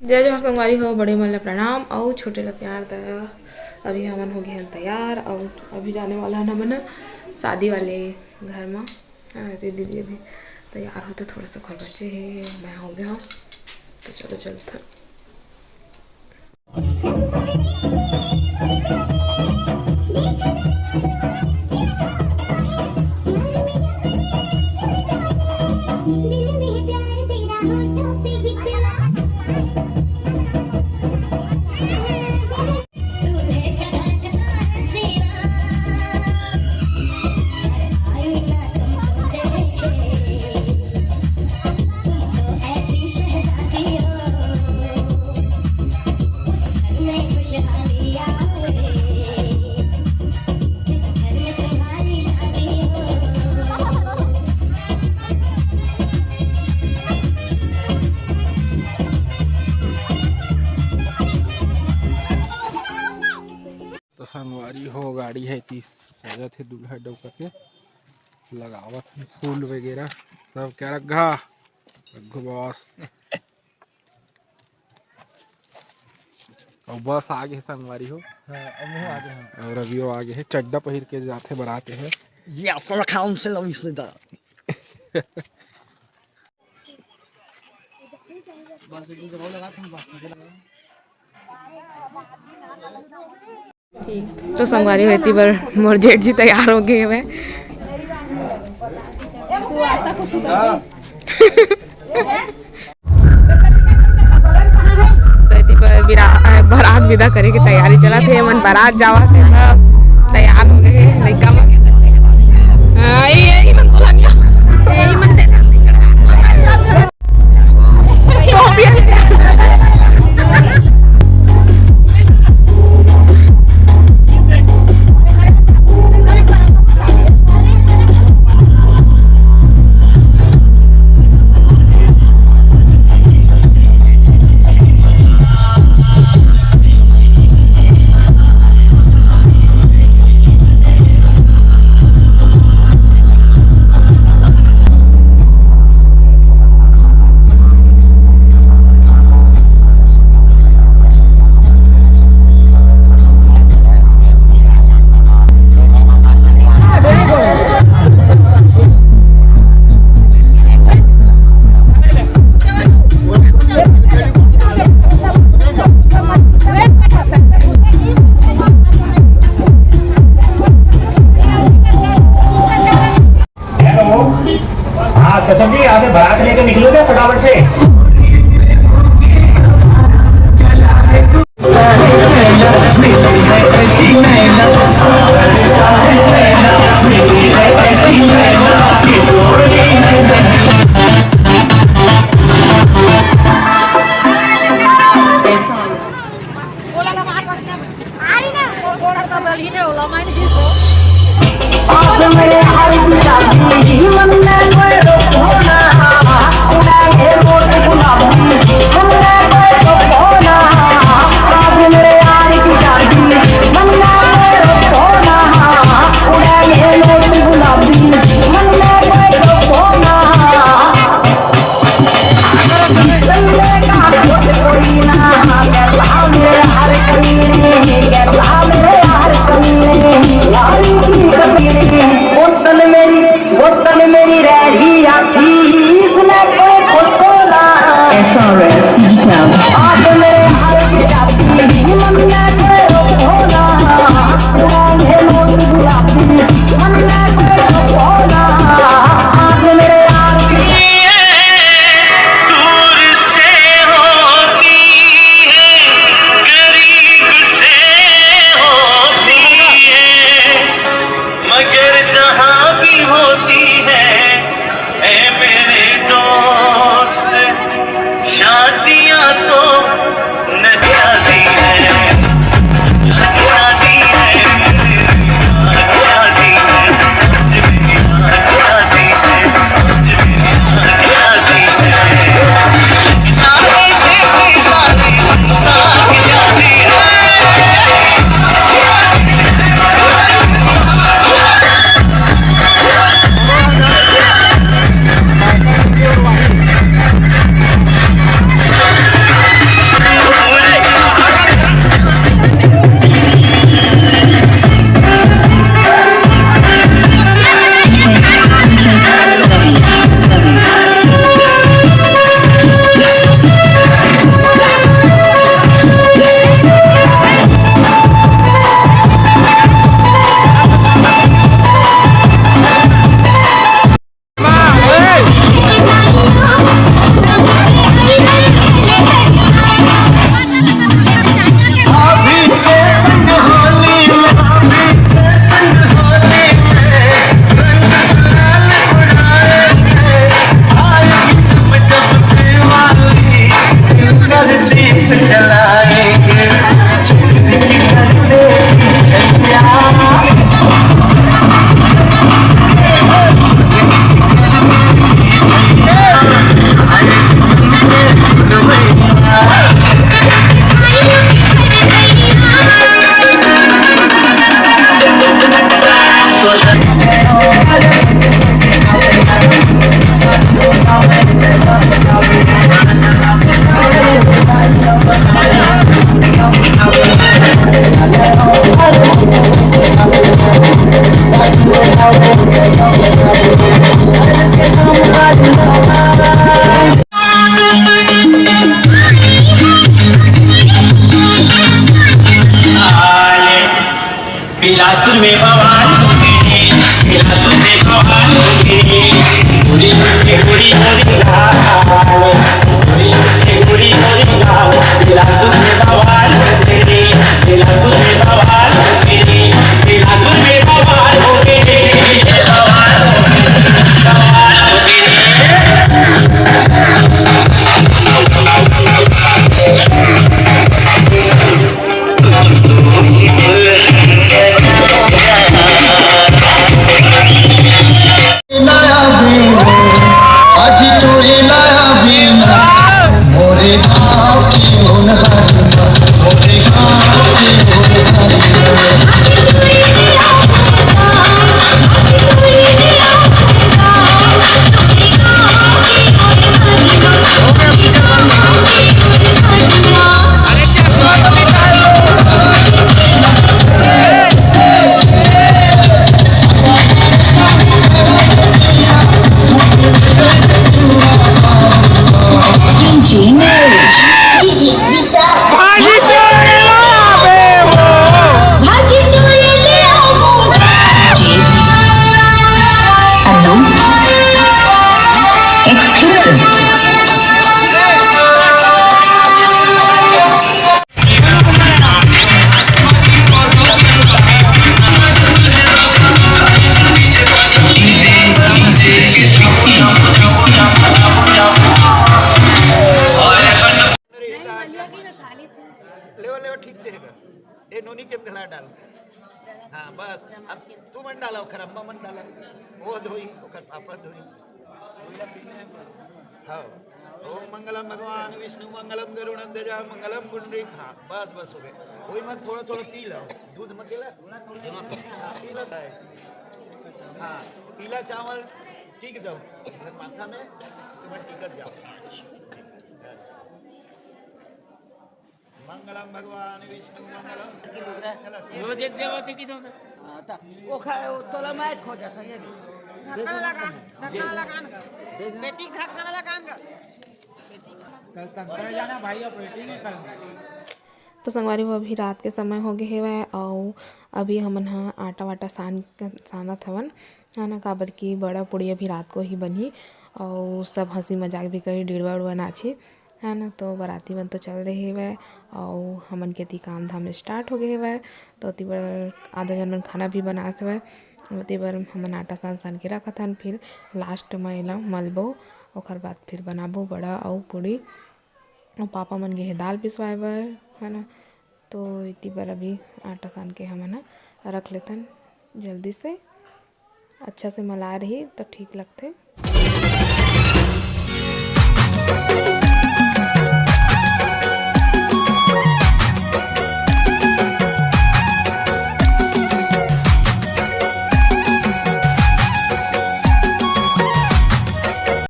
जय जोहर संगवारी हो, बड़े मन ला प्रणाम और छोटे ला प्यार दया। अभी हमन हो गए हैं तैयार और अभी जाने वाला है हमन शादी वाले घर में। दीदी अभी तैयार होते, थोड़ा सा घर बचे है, मैं हो गया हूँ तो चलो चलते। तो संगवारी हो गाड़ी है तीस सजत है दूल्हा डोका के लगावत है फूल वगैरह सब। क्या रखा रघु बॉस और बस आगे है संगवारी हो। आगे हैं और अभी वो आगे है, चड्डा पहिर के जाते बनाते हैं। Yes, on the council of Isida. ठीक तो संगवारी होती पर मोर जेठ जी तैयार हो गए हुए। तो पर बारात विदा करे की तैयारी चला थे, मन बारात जावा थे, सब तैयार हो गए लड़का मन। यही मन दुल्हनिया यही मन ते बिलासपुर में बवाल हो गई, बिलासपुर में बवाल हो गई, पूरी पूरी होरी लाल, पूरी होरी लाल, बिलासपुर में बवाल हो गई, बिलासपुर में बवाल हो गई, बिलासपुर में बवाल हो गई, बवाल हो गई, बवाल हो गई। नोनी के खिला डाल। हाँ बस अब तू मन डाला खरम्बा मन डाला वो धोई ओकर पापा धोई। हाँ ओम मंगलम भगवान विष्णु मंगलम गरुड़ध्वज मंगलम पुंडरीक। हाँ बस बस हो गए। वही मत थोड़ा थोड़ा पी लो दूध मत पीला पी लो। हाँ पीला चावल टीक दो माथा में तुम टिकट जाओ। मंगलम भगवान विष्णु मंगलम रोज एक जगह से की दोगे वो खाए वो तोला मैं खो जाता है ढक्कन लगान बेटी ढक्कन लगान कल तक जाना भाई ऑपरेटिंग है कल। तो संगवारी वो अभी रात के समय हो गए हेवय और अभी हमन हा आटा वाटा सानत हवन है ना काबर की बड़ा पुड़ी अभी रात को ही बनी और सब हंसी मजाक भी करी डिड़वा उड़वा नाची है ना। तो बाराती मन तो चल रहे हेवय और हमन के ती काम धाम स्टार्ट हो गए हेवय। तो ओती बर आधा जन मन खाना भी बनात हेवय। ओती बर हमन आटा सान के रखत हन फिर लास्ट में एला मलबो ओकर बाद फिर बनाबो बड़ा और पूड़ी और पापा मन गे हे दाल पिसवाए बर है ना। तो इति बर अभी आटा सान के हमन रख लेथन जल्दी से अच्छा से मला रही तो ठीक लगते।